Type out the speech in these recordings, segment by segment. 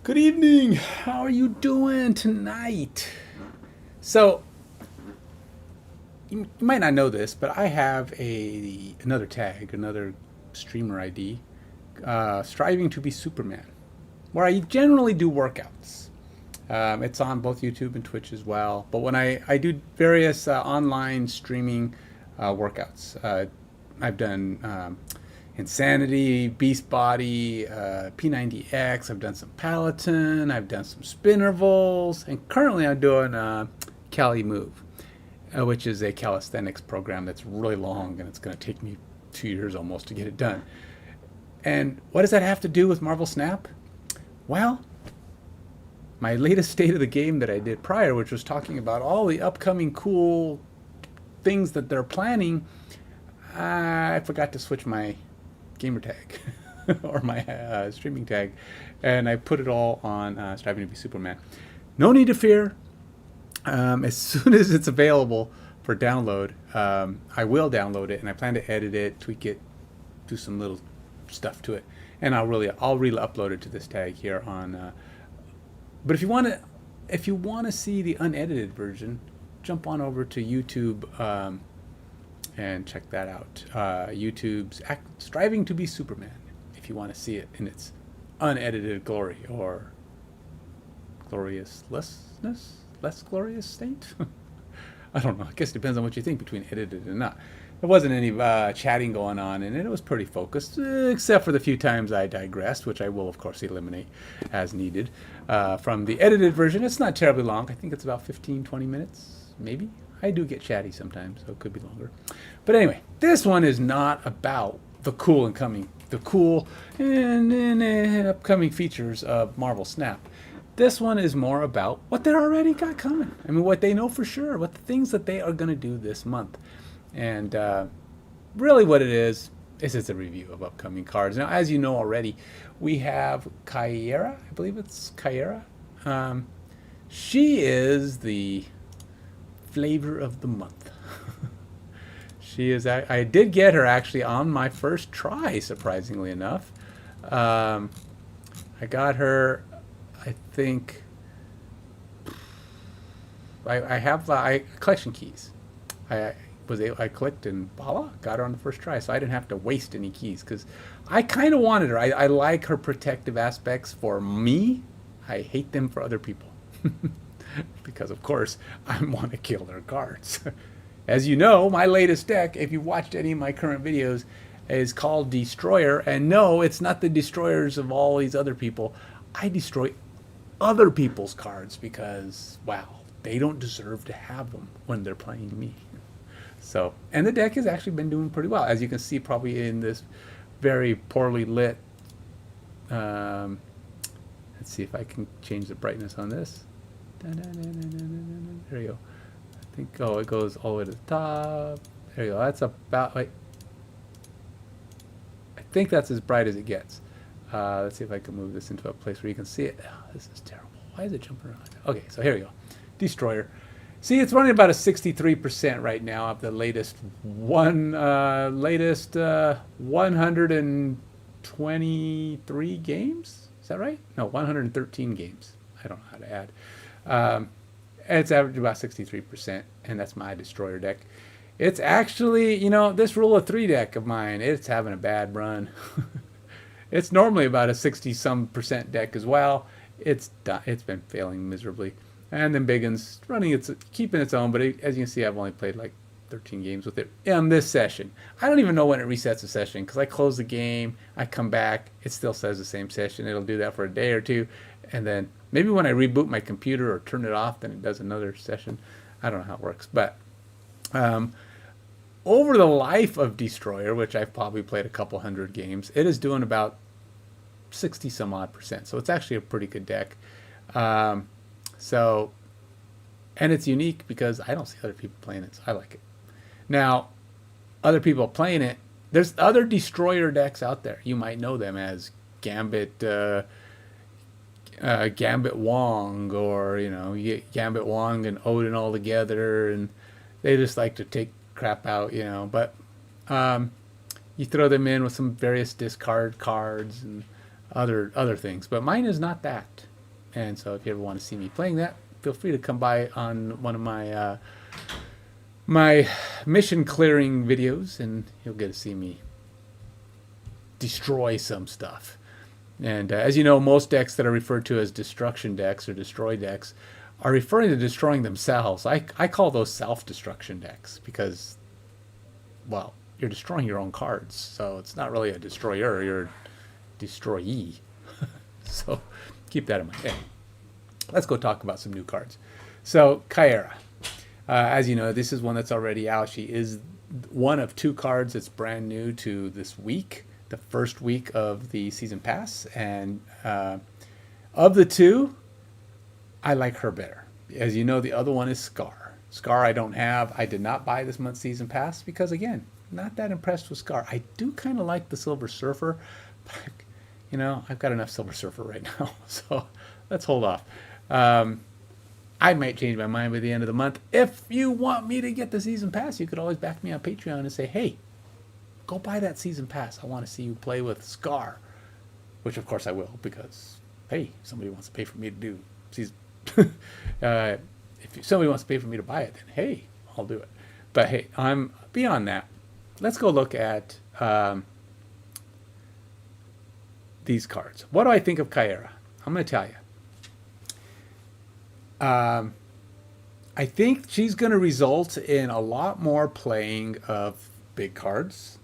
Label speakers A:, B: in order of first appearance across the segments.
A: Good evening. How are you doing tonight? So, you might not know this, but I have another tag, another streamer ID, striving to be Superman, where I generally do workouts. It's on both YouTube and Twitch as well. But when I do various online streaming workouts, I've done Insanity, Beast Body, P90X. I've done some Peloton. I've done some spin intervals, and currently I'm doing Cali Move, which is a calisthenics program that's really long, and it's going to take me 2 years almost to get it done. And what does that have to do with Marvel Snap? Well, my latest state of the game that I did prior, which was talking about all the upcoming cool things that they're planning, I forgot to switch my gamer tag or my streaming tag, and I put it all on Striving to be Superman. No need to fear. As soon as it's available for download, I will download it, and I plan to edit it, tweak it, do some little stuff to it, and I'll re-upload it to this tag here on. But if you want to see the unedited version, jump on over to YouTube and check that out. YouTube's Striving to be Superman, if you want to see it in its unedited glory or less glorious state. I don't know. I guess it depends on what you think between edited and not. There wasn't any chatting going on, and it was pretty focused, except for the few times I digressed, which I will, of course, eliminate as needed. From the edited version, it's not terribly long. I think it's about 15, 20 minutes, maybe. I do get chatty sometimes, so it could be longer. But anyway, this one is not about the cool and upcoming features of Marvel Snap. This one is more about what they already got coming. I mean, what they know for sure, what the things that they are going to do this month. And really what it is it's a review of upcoming cards. Now, as you know already, we have Kyra. I believe it's Kyra. She is the flavor of the month. She is. I did get her actually on my first try, surprisingly enough. I got her, I think, I have collection keys. I clicked and voila, got her on the first try, so I didn't have to waste any keys because I kind of wanted her. I like her protective aspects for me. I hate them for other people. Because of course I want to kill their cards. As you know, my latest deck, if you've watched any of my current videos, is called Destroyer. And no, it's not the destroyers of all these other people. I destroy other people's cards because, wow, they don't deserve to have them when they're playing me. So, and the deck has actually been doing pretty well, as you can see probably in this very poorly lit. Let's see if I can change the brightness on this. There you go. I think, it goes all the way to the top. There you go. That's about, I think that's as bright as it gets. Let's see if I can move this into a place where you can see it. Oh, this is terrible. Why is it jumping around? Okay, so here we go. Destroyer. See, it's running about a 63% right now of the latest 123 games. Is that right? No, 113 games. I don't know how to add. It's averaged about 63%, and that's my Destroyer deck. It's actually, this Rule of 3 deck of mine, it's having a bad run. It's normally about a 60-some% deck as well. It's been failing miserably. And then Biggin's keeping its own, but as you can see, I've only played like 13 games with it in this session. I don't even know when it resets a session because I close the game, I come back, it still says the same session. It'll do that for a day or two, and then maybe when I reboot my computer or turn it off, then it does another session. I don't know how it works, but over the life of Destroyer, which I've probably played a couple hundred games, it is doing about 60 some odd percent. So it's actually a pretty good deck. So, and it's unique because I don't see other people playing it, so I like it. Now, other people playing it, there's other Destroyer decks out there. You might know them as Gambit Wong, or Gambit Wong and Odin all together, and they just like to take crap out, But you throw them in with some various discard cards and other things. But mine is not that. And so if you ever want to see me playing that, feel free to come by on one of my mission clearing videos, and you'll get to see me destroy some stuff. And as you know, most decks that are referred to as destruction decks or destroy decks are referring to destroying themselves. I call those self-destruction decks because, well, you're destroying your own cards. So it's not really a destroyer, you're a destroyee. So keep that in mind. Anyway, let's go talk about some new cards. So Kyera. As you know, this is one that's already out. She is one of 2 cards that's brand new to this week, the first week of the season pass. And of the 2, I like her better. As you know, the other one is Scar. Scar I don't have. I did not buy this month's season pass because, again, not that impressed with Scar. I do kind of like the Silver Surfer, but, you know, I've got enough Silver Surfer right now. So let's hold off. I might change my mind by the end of the month. If you want me to get the season pass, you could always back me on Patreon and say, hey, go buy that season pass. I want to see you play with Scar. Which, of course, I will because, hey, somebody wants to pay for me to do season. If somebody wants to pay for me to buy it, then hey, I'll do it. But hey, I'm beyond that. Let's go look at these cards. What do I think of Kyera? I'm going to tell you. I think she's going to result in a lot more playing of big cards.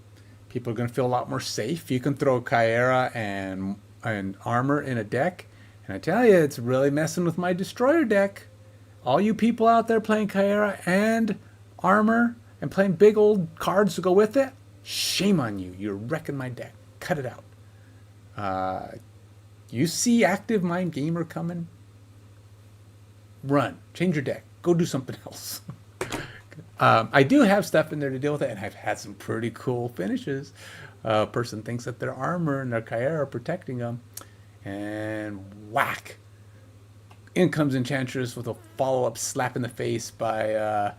A: People are going to feel a lot more safe. You can throw Kyera and armor in a deck, and I tell you, it's really messing with my destroyer deck. All you people out there playing Kyera and armor and playing big old cards to go with it, shame on you. You're wrecking my deck. Cut it out. You see Active Mind Gamer coming? Run. Change your deck. Go do something else. I do have stuff in there to deal with it, and I've had some pretty cool finishes. A person thinks that their armor and their Kyera are protecting them, and whack! In comes Enchantress with a follow-up slap in the face by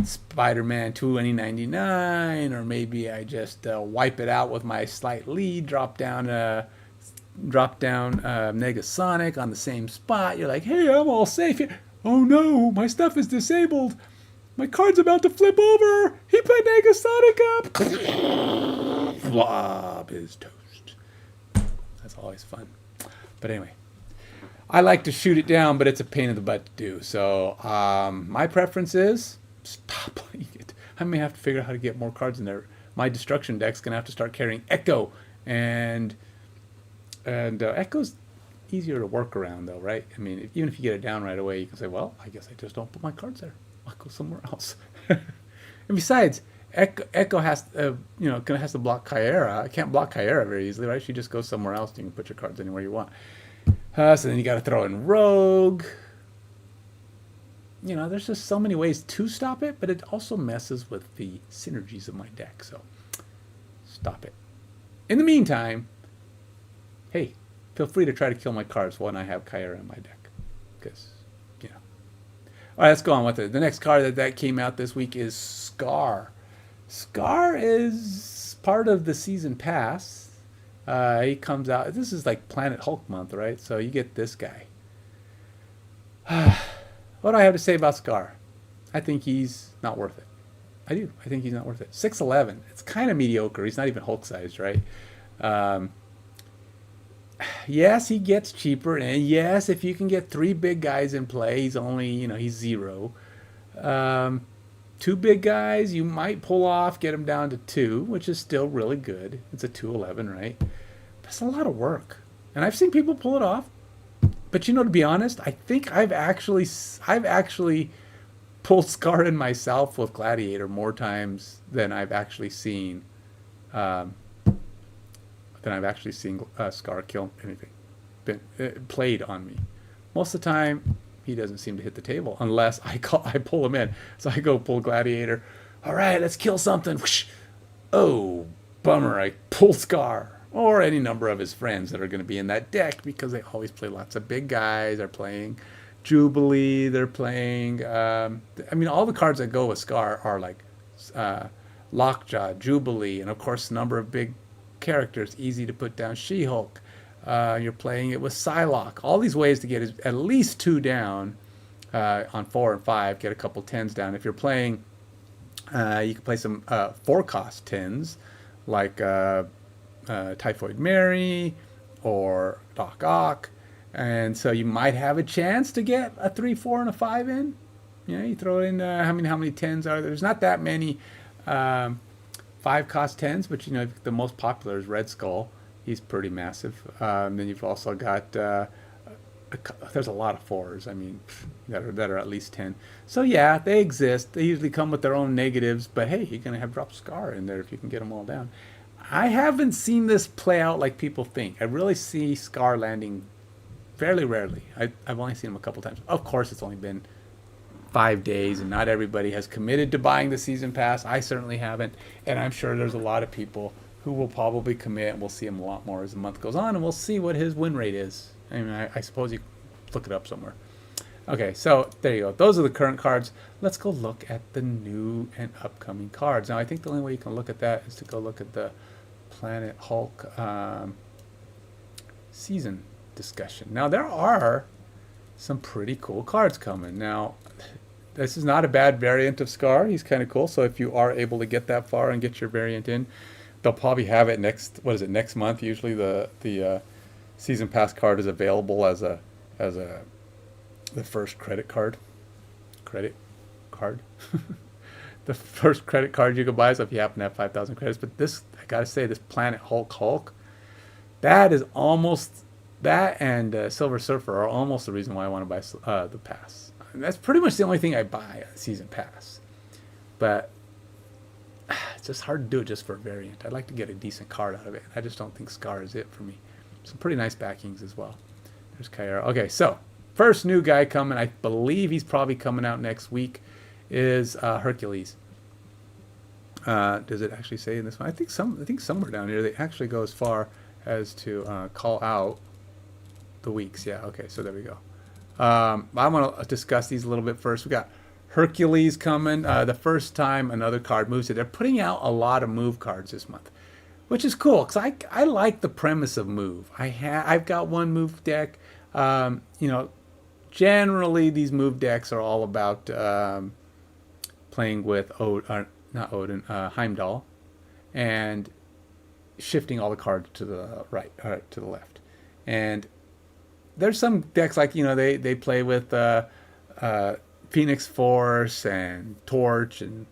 A: Spider-Man 2099, or maybe I just wipe it out with my slight lead, drop down Negasonic on the same spot. You're like, hey, I'm all safe here. Oh no, my stuff is disabled. My card's about to flip over. He put Negasonic up. Blob is toast. That's always fun. But anyway, I like to shoot it down, but it's a pain in the butt to do. So my preference is stop playing it. I may have to figure out how to get more cards in there. My destruction deck's going to have to start carrying Echo. And Echo's easier to work around, though, right? I mean, even if you get it down right away, you can say, well, I guess I just don't put my cards there. I'll go somewhere else. And besides, Echo has to block Kyera. I can't block Kyera very easily, right? She just goes somewhere else, and you can put your cards anywhere you want. So then you got to throw in Rogue. You know, there's just so many ways to stop it, but it also messes with the synergies of my deck. So stop it. In the meantime, hey, feel free to try to kill my cards when I have Kyera in my deck. Because, you know. All right, let's go on with it. The next card that came out this week is Scar. Scar is part of the season pass. He comes out. This is like Planet Hulk month, right? So you get this guy. What do I have to say about Scar? I think he's not worth it. I do. I think he's not worth it. 6'11". It's kind of mediocre. He's not even Hulk-sized, right? Yes, he gets cheaper, and yes, if you can get 3 big guys in play, he's only, he's 0. 2 big guys, you might pull off, get him down to 2, which is still really good. It's a 211, right? But it's a lot of work, and I've seen people pull it off. But to be honest, I think I've actually pulled Scar in myself with Gladiator more times than I've actually seen. Scar kill anything, played on me. Most of the time, he doesn't seem to hit the table unless I pull him in. So I go pull Gladiator. All right, let's kill something. Whoosh. Oh, bummer! I pulled Scar, or any number of his friends that are going to be in that deck because they always play lots of big guys. They're playing Jubilee. They're playing. All the cards that go with Scar are like Lockjaw, Jubilee, and of course a number of big characters. Easy to put down She-Hulk, You're playing it with Psylocke. All these ways to get at least 2 down on 4 and 5. Get a couple 10s down. If you're playing, you can play some 4-cost 10s like Typhoid Mary or Doc Ock. And so you might have a chance to get a 3, 4, and a 5 in. You throw in how many 10s are there? There's not that many 5-cost 10s, but the most popular is Red Skull. He's pretty massive. Then you've also got there's a lot of 4s. I mean, that are at least 10. So yeah, they exist. They usually come with their own negatives, but hey, you're gonna have drop Scar in there if you can get them all down. I haven't seen this play out like people think. I really see Scar landing fairly rarely. I've only seen him a couple times. Of course, it's only been 5 days, and not everybody has committed to buying the season pass. I certainly haven't, and I'm sure there's a lot of people who will probably commit, and we'll see him a lot more as the month goes on, and we'll see what his win rate is. I mean, I suppose you look it up somewhere. Okay, so there you go. Those are the current cards. Let's go look at the new and upcoming cards. Now, I think the only way you can look at that is to go look at the Planet Hulk season discussion. Now, there are some pretty cool cards coming. Now, this is not a bad variant of Scar. He's kind of cool. So if you are able to get that far and get your variant in, they'll probably have it next month. Usually the season pass card is available as the first credit card. The first credit card you can buy, so if you happen to have 5,000 credits. But this, I gotta say, this Planet Hulk, that is almost, that and Silver Surfer are almost the reason why I want to buy the pass. And that's pretty much the only thing I buy, a season pass. But it's just hard to do it just for a variant. I'd like to get a decent card out of it. I just don't think Scar is it for me. Some pretty nice backings as well. There's Kyra. Okay, so first new guy coming, I believe he's probably coming out next week, is Hercules. Does it actually say in this one? I think somewhere down here they actually go as far as to call out the weeks. Yeah, okay, so there we go. I want to discuss these a little bit first. We got Hercules coming. The first time another card moves it. They're putting out a lot of move cards this month, which is cool because I like the premise of move. I've got one move deck. Generally these move decks are all about playing with Heimdall, and shifting all the cards to the right, to the left. And there's some decks like they play with Phoenix Force and Torch and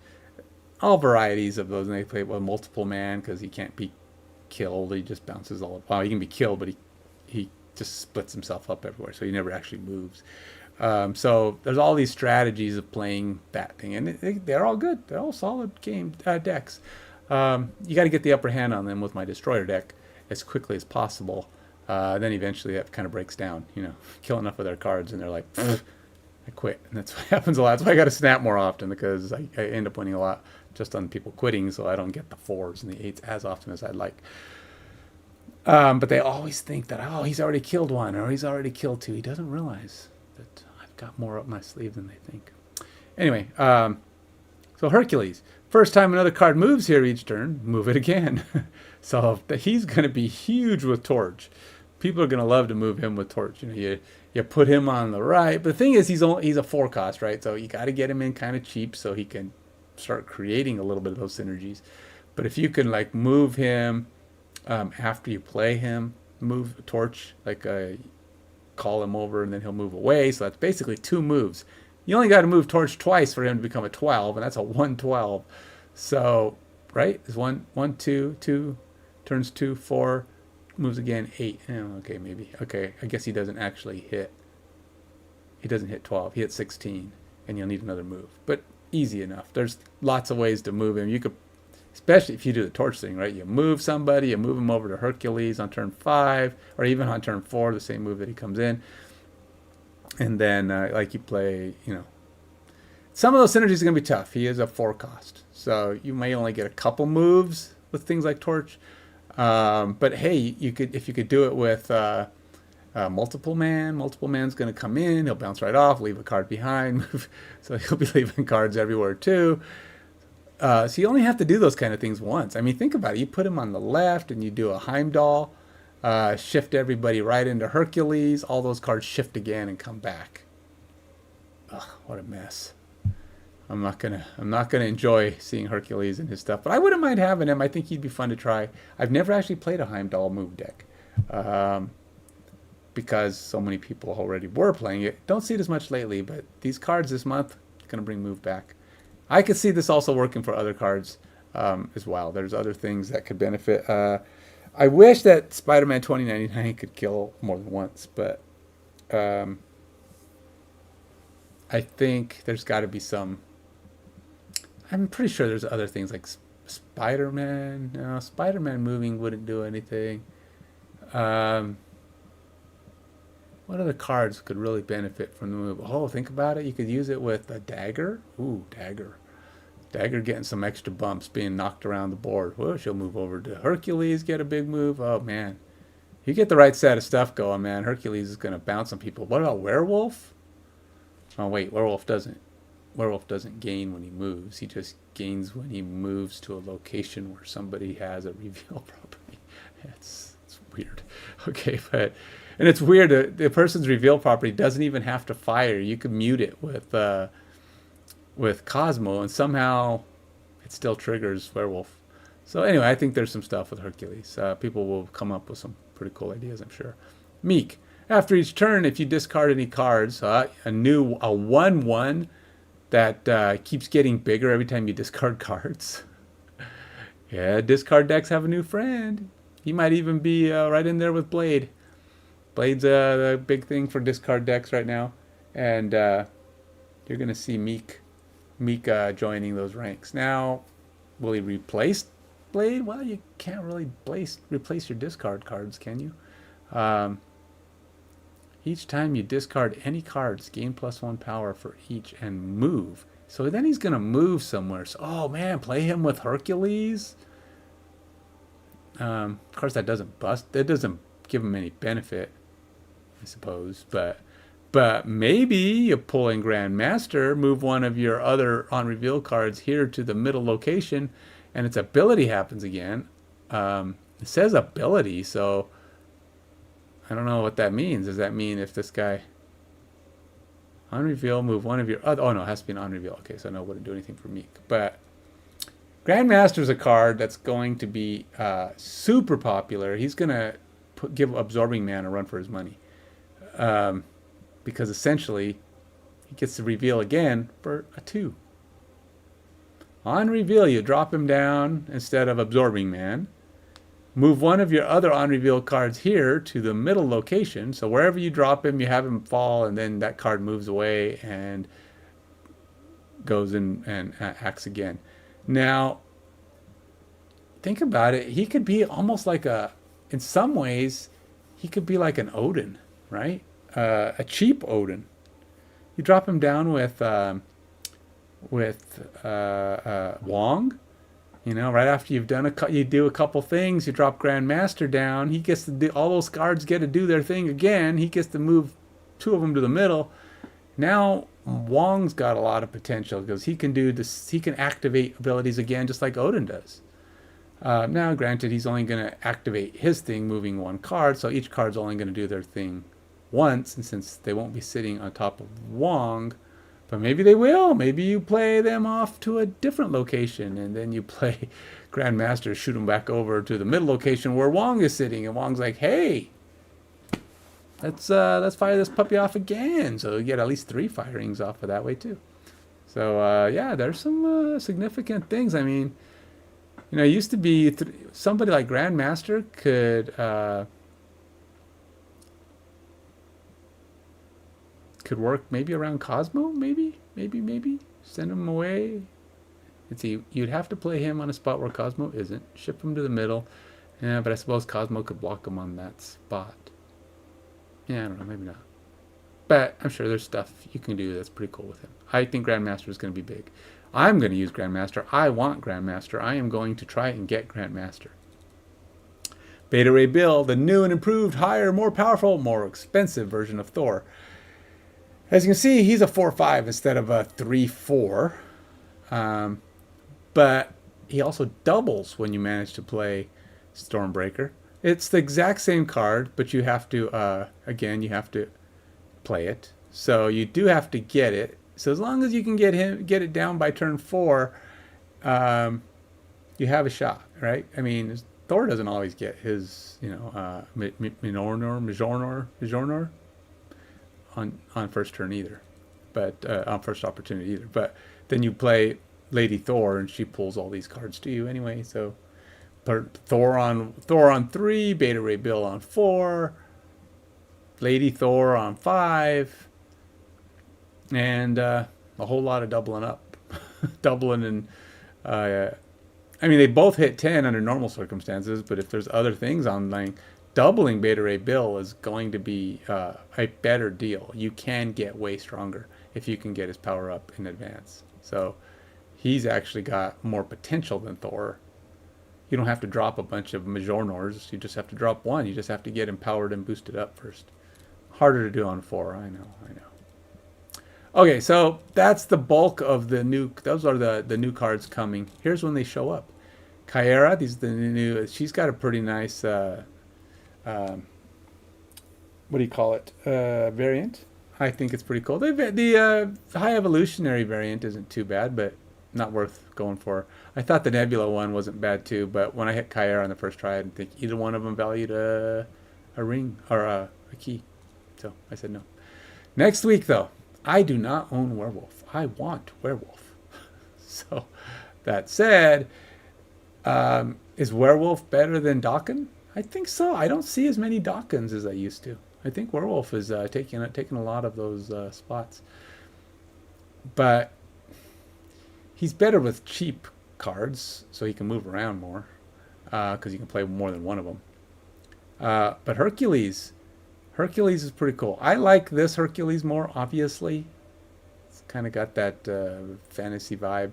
A: all varieties of those. And they play with multiple man because he can't be killed. He just bounces all. Well, he can be killed, but he just splits himself up everywhere, so he never actually moves. So there's all these strategies of playing that thing, and they're all good. They're all solid game decks. You got to get the upper hand on them with my Destroyer deck as quickly as possible. Then eventually that kind of breaks down. Kill enough of their cards, and they're like, I quit. And that's what happens a lot. That's why I got to snap more often, because I end up winning a lot just on people quitting, so I don't get the 4s and the 8s as often as I'd like. But they always think that, he's already killed one, or he's already killed 2. He doesn't realize that I've got more up my sleeve than they think. Anyway, so Hercules. First time another card moves here each turn, move it again. So he's going to be huge with Torch. People are going to love to move him with Torch. You put him on the right. But the thing is, he's a 4-cost, right? So you got to get him in kind of cheap so he can start creating a little bit of those synergies. But if you can move him after you play him, move Torch, call him over and then he'll move away. So that's basically 2 moves. You only got to move Torch twice for him to become a 12, and that's a 1/12. So, right? It's 1, 2, 2, turns 2, 4, moves again, 8. Okay, maybe. Okay, I guess he doesn't actually hit. He doesn't hit 12. He hits 16, and you'll need another move. But easy enough. There's lots of ways to move him. You could, especially if you do the Torch thing, right? You move somebody, you move him over to Hercules on turn 5, or even on turn 4, the same move that he comes in. And then, you play, some of those synergies are going to be tough. He is a 4-cost. So you may only get a couple moves with things like Torch. But hey, if you could do it with multiple man's going to come in. He'll bounce right off, leave a card behind. Move. So he'll be leaving cards everywhere too. So you only have to do those kind of things once. I mean, think about it. You put him on the left and you do a Heimdall. shift everybody right into Hercules. All those cards shift again and come back. Ugh, what a mess. I'm not gonna enjoy seeing Hercules and his stuff, but I wouldn't mind having him. I think he'd be fun to try. I've never actually played a Heimdall move deck. Um, because so many people already were playing it. Don't see it as much lately, but these cards this month gonna bring move back. I could see this also working for other cards as well. There's other things that could benefit. I wish that Spider-Man 2099 could kill more than once, but um, I think there's got to be some. I'm pretty sure there's other things like Spider-Man. No, Spider-Man moving wouldn't do anything. Um, what other cards could really benefit from the move? Oh, think about it. You could use it with a dagger. Ooh, dagger. Dagger getting some extra bumps, being knocked around the board. Well, she'll move over to Hercules, get a big move. Oh, man. You get the right set of stuff going, man. Hercules is going to bounce on people. What about Werewolf? Oh, wait. Werewolf doesn't gain when he moves. He just gains when he moves to a location where somebody has a reveal property. It's weird. Okay, but... And it's weird. The person's reveal property doesn't even have to fire. You could mute it with Cosmo, and somehow it still triggers Werewolf. So anyway, I think there's some stuff with Hercules. People will come up with some pretty cool ideas, I'm sure. Meek. After each turn, if you discard any cards, a 1/1 that keeps getting bigger every time you discard cards. Yeah, discard decks have a new friend. He might even be right in there with Blade. Blade's the big thing for discard decks right now, and you're gonna see Meek joining those ranks. Now, will he replace Blade? Well, you can't really replace your discard cards, can you? Um, each time you discard any cards, gain +1 power for each and move. So then he's gonna move somewhere. So, oh man, play him with Hercules. Of course, that doesn't bust. That doesn't give him any benefit, I suppose. But maybe you pull in Grandmaster, move one of your other on reveal cards here to the middle location, and its ability happens again. It says ability, so I don't know what that means. Does that mean if this guy on reveal, move one of your other? Oh no, it has to be an on reveal. Okay, so no, it wouldn't do anything for Meek. But Grandmaster is a card that's going to be super popular. He's gonna give Absorbing Man a run for his money. Because essentially he gets to reveal again for a 2. On reveal, you drop him down instead of Absorbing Man. Move one of your other on reveal cards here to the middle location. So wherever you drop him, you have him fall, and then that card moves away and goes in and acts again. Now, think about it. He could be almost like in some ways, he could be like an Odin, right? A cheap Odin. You drop him down with Wong. You know, right after you've done you do a couple things. You drop Grandmaster down. He gets to do all those cards. Get to do their thing again. He gets to move 2 of them to the middle. Now Wong's got a lot of potential because he can do this. He can activate abilities again, just like Odin does. Now, granted, he's only going to activate his thing, moving 1 card. So each card's only going to do their thing once, and since they won't be sitting on top of Wong, but maybe they will. Maybe you play them off to a different location, and then you play Grandmaster, shoot them back over to the middle location where Wong is sitting, and Wong's like, "Hey, let's fire this puppy off again." So you get at least 3 firings off of that way too. So yeah, there's some significant things. I mean, you know, it used to be somebody like Grandmaster could work maybe around Cosmo, maybe send him away. Let's see, you'd have to play him on a spot where Cosmo isn't. Ship him to the middle. Yeah, but I suppose Cosmo could block him on that spot. Yeah, I don't know, maybe not. But I'm sure there's stuff you can do that's pretty cool with him. I think Grandmaster is going to be big. I'm going to use Grandmaster. I want Grandmaster. I am going to try and get Grandmaster. Beta Ray Bill, the new and improved, higher, more powerful, more expensive version of Thor. As you can see, he's a 4/5 instead of a 3/4. But he also doubles when you manage to play Stormbreaker. It's the exact same card, but you have to, again, you have to play it. So you do have to get it. So as long as you can get it down by turn 4, um, you have a shot, right? I mean, Thor doesn't always get his, Mjolnir on first turn either, but on first opportunity either. But then you play Lady Thor, and she pulls all these cards to you anyway. So Thor on 3, Beta Ray Bill on 4, Lady Thor on 5, and a whole lot of doubling up, doubling and I mean, they both hit 10 under normal circumstances, but if there's other things online, doubling Beta Ray Bill is going to be a better deal. You can get way stronger if you can get his power up in advance. So he's actually got more potential than Thor. You don't have to drop a bunch of Mjolnirs. You just have to drop one. You just have to get empowered and boosted up first. Harder to do on 4. I know. Okay, so that's the bulk of the new. Those are the new cards coming. Here's when they show up. Kyera, these are the new. She's got a pretty nice. What do you call it? Variant. I think it's pretty cool. The high evolutionary variant isn't too bad, but not worth going for. I thought the Nebula one wasn't bad too, but when I hit Kyera on the first try, I didn't think either one of them valued a ring or a key, so I said no. Next week though. I do not own Werewolf. I want Werewolf. So, that said, is Werewolf better than Daken? I think so. I don't see as many Dakens as I used to. I think Werewolf is taking a lot of those spots. But he's better with cheap cards, so he can move around more, because you can play more than one of them. But Hercules is pretty cool. I like this Hercules more, obviously. It's kind of got that fantasy vibe.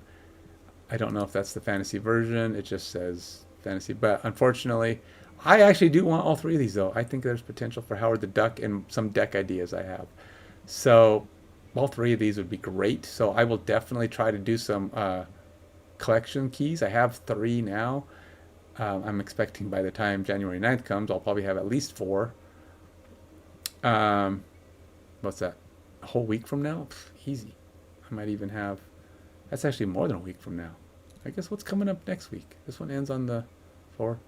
A: I don't know if that's the fantasy version. It just says fantasy. But unfortunately, I actually do want all 3 of these, though. I think there's potential for Howard the Duck and some deck ideas I have. So all 3 of these would be great. So I will definitely try to do some collection keys. I have 3 now. I'm expecting by the time January 9th comes, I'll probably have at least 4. What's that? A whole week from now? Easy. I might even have. That's actually more than a week from now. I guess what's coming up next week? This one ends on the 4,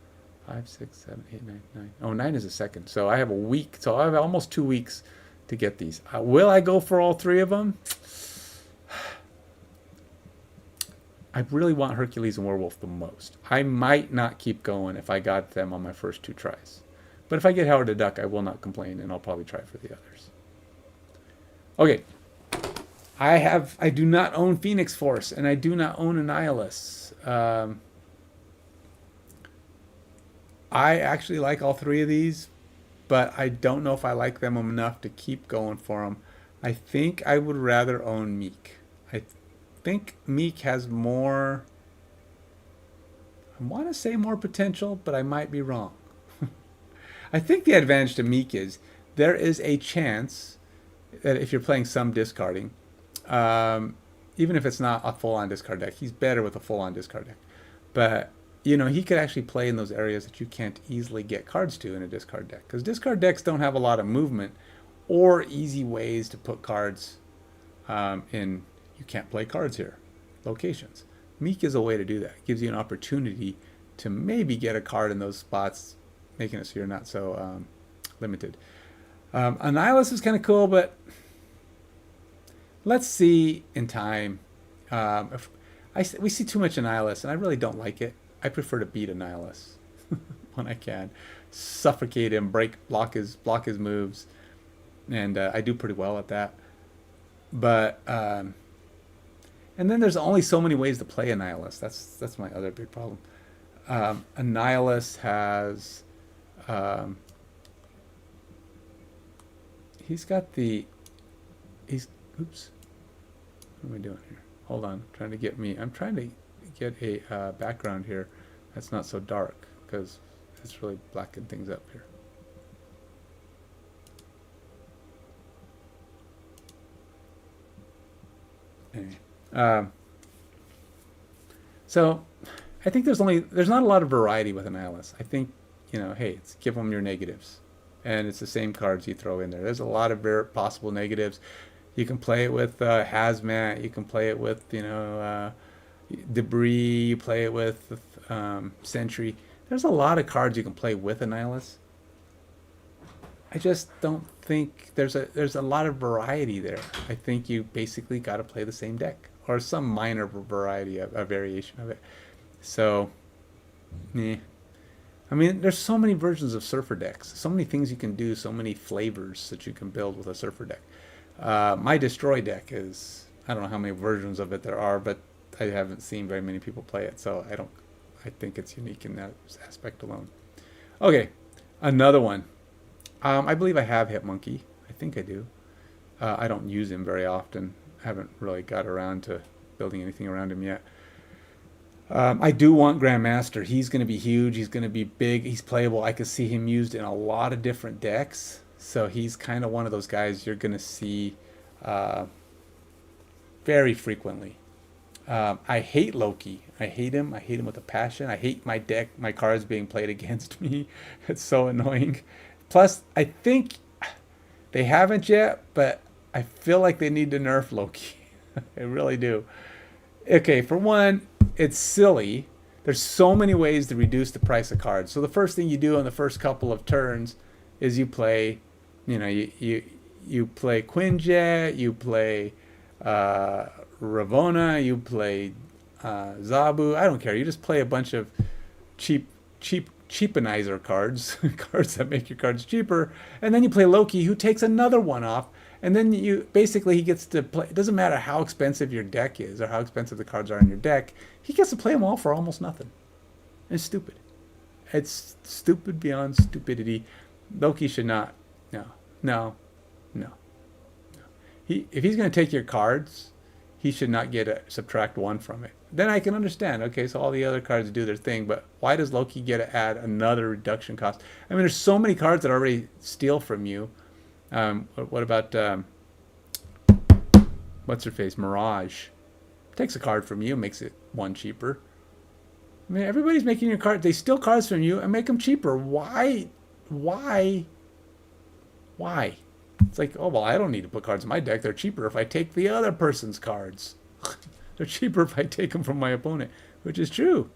A: 5, 6, 7, 8, 9, 9. Oh, 9 is the second. So I have a week. So I have almost 2 weeks to get these. Will I go for all 3 of them? I really want Hercules and Werewolf the most. I might not keep going if I got them on my first 2 tries. But if I get Howard the Duck, I will not complain, and I'll probably try for the others. Okay. I do not own Phoenix Force, and I do not own Annihilus. I actually like all 3 of these, but I don't know if I like them enough to keep going for them. I think I would rather own Meek. I think Meek has more, I want to say more potential, but I might be wrong. I think the advantage to Meek is there is a chance that if you're playing some discarding, even if it's not a full-on discard deck, he's better with a full-on discard deck. But, he could actually play in those areas that you can't easily get cards to in a discard deck. Because discard decks don't have a lot of movement or easy ways to put cards in you can't play cards here locations. Meek is a way to do that. It gives you an opportunity to maybe get a card in those spots, making it so you're not so limited. Annihilus is kind of cool, but let's see in time. If we see too much Annihilus, and I really don't like it. I prefer to beat Annihilus when I can, suffocate him, block his moves, and I do pretty well at that. But and then there's only so many ways to play Annihilus. That's my other big problem. Annihilus has. Oops. What am I doing here? Hold on. I'm trying to get a background here that's not so dark, because it's really blacking things up here. Anyway. So I think there's not a lot of variety with Annihilus. I think hey, give them your negatives. And it's the same cards you throw in there. There's a lot of possible negatives. You can play it with hazmat. You can play it with, debris. You play it with sentry. There's a lot of cards you can play with a nihilist. I just don't think there's a lot of variety there. I think you basically got to play the same deck or some minor variety of a variation of it. So, yeah. I mean, there's so many versions of Surfer decks, so many things you can do, so many flavors that you can build with a Surfer deck. My Destroy deck is, I don't know how many versions of it there are, but I haven't seen very many people play it, so I think it's unique in that aspect alone. Okay, another one. I believe I have Hit Monkey. I think I do. I don't use him very often. I haven't really got around to building anything around him yet. I do want Grandmaster. He's going to be huge. He's going to be big. He's playable. I could see him used in a lot of different decks. So he's kind of one of those guys you're going to see very frequently. I hate Loki. I hate him. I hate him with a passion. I hate my deck, my cards being played against me. It's so annoying. Plus, I think they haven't yet, but I feel like they need to nerf Loki. I really do. Okay, for one, it's silly. There's so many ways to reduce the price of cards. So the first thing you do on the first couple of turns is you play, you play Quinjet, you play Ravonna, you play Zabu. I don't care. You just play a bunch of cheapenizer cards, cards that make your cards cheaper, and then you play Loki, who takes another one off. And then he gets to play. It doesn't matter how expensive your deck is or how expensive the cards are in your deck. He gets to play them all for almost nothing. It's stupid. It's stupid beyond stupidity. Loki should not. No. If he's going to take your cards, he should not get a subtract one from it. Then I can understand. Okay, so all the other cards do their thing, but why does Loki get to add another reduction cost? I mean, there's so many cards that already steal from you. What about what's her face? Mirage takes a card from you, makes it one cheaper. I mean, everybody's making your card. They steal cards from you and make them cheaper. Why? It's like, oh well, I don't need to put cards in my deck. They're cheaper if I take the other person's cards. They're cheaper if I take them from my opponent, which is true.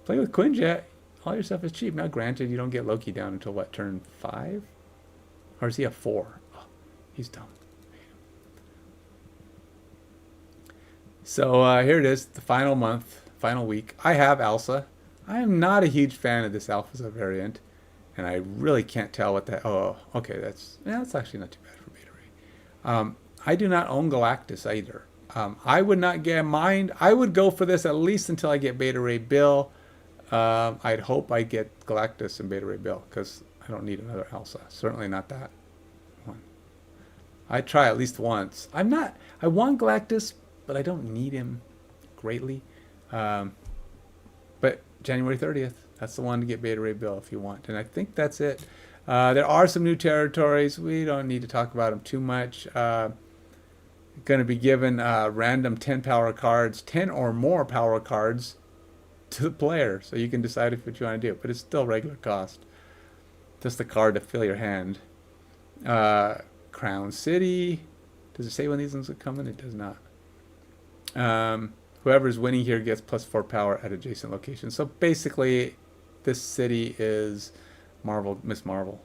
A: Play with Quinjet. All your stuff is cheap. Now, granted, you don't get Loki down until what, turn 5? Or is he a 4? Oh, he's dumb. So here it is, the final month, final week. I have Elsa. I am not a huge fan of this Alpha variant, and I really can't tell what that. Oh, okay, that's actually not too bad for Beta Ray. I do not own Galactus either. I would not get mine. I would go for this at least until I get Beta Ray Bill. I'd hope I get Galactus and Beta Ray Bill because I don't need another Elsa. Certainly not that one. I'd try at least once. I want Galactus, but I don't need him greatly. But January 30th, that's the one to get Beta Ray Bill if you want. And I think that's it. There are some new territories. We don't need to talk about them too much. Going to be given random 10 power cards, 10 or more power cards to the player. So you can decide what you want to do. But it's still regular cost. Just the card to fill your hand. Crown City. Does it say when these ones are coming? It does not. Whoever's winning here gets +4 power at adjacent locations. So basically, this city is Miss Marvel.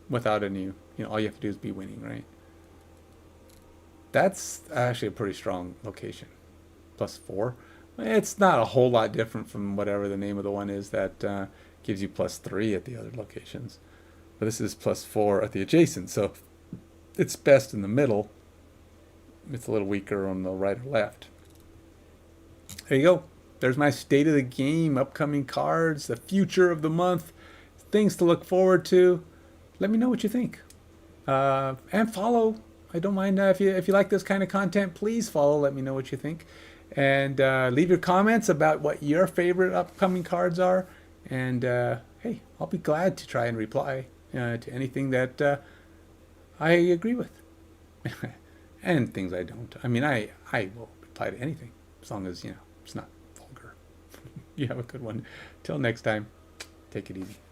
A: Without any, all you have to do is be winning, right? That's actually a pretty strong location. +4. It's not a whole lot different from whatever the name of the one is that gives you +3 at the other locations. But this is +4 at the adjacent, so it's best in the middle. It's a little weaker on the right or left. There you go. There's my state of the game, upcoming cards, the future of the month, things to look forward to. Let me know what you think. And follow. I don't mind if you like this kind of content, please follow. Let me know what you think. And leave your comments about what your favorite upcoming cards are. And hey, I'll be glad to try and reply to anything that I agree with. And things I don't. I mean, I will reply to anything as long as, it's not vulgar. You have a good one. Till next time. Take it easy.